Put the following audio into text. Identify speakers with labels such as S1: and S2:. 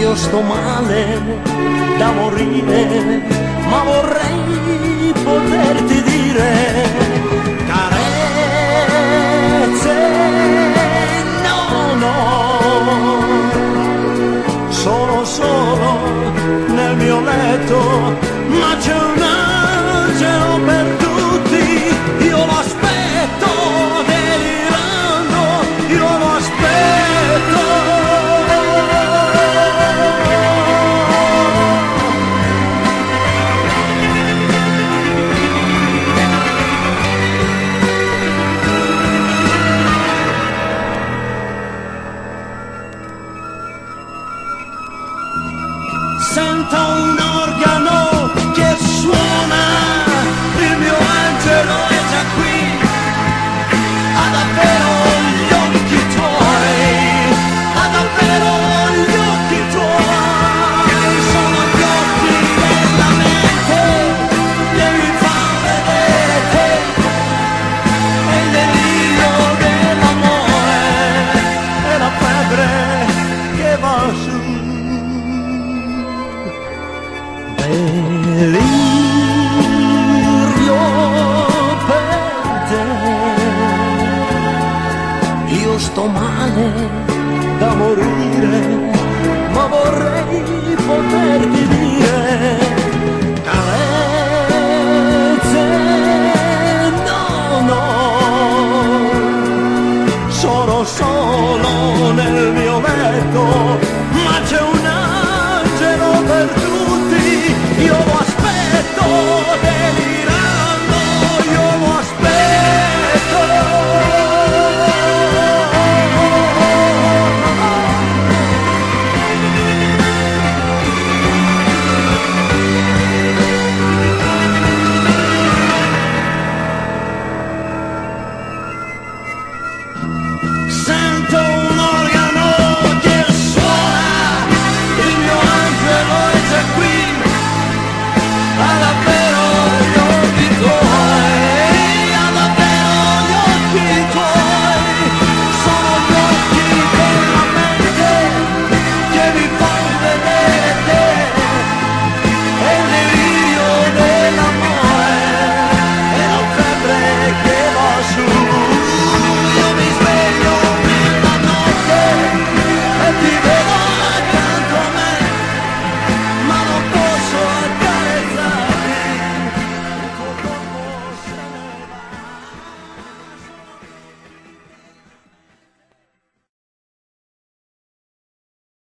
S1: io sto male da morire, ma vorrei poterti dire carezze, no, no, sono solo nel mio letto, ma c'è un angelo per tutti, io lo aspetto delirando, io lo aspetto. Sento un organo che suona, il mio angelo è già qui, ha davvero gli occhi tuoi, ha davvero gli occhi tuoi, sono gli occhi della mente che mi fa vedere te, è il delirio dell'amore, è la febbre che va su. Delirio per te, io sto male da morire, ma vorrei poterti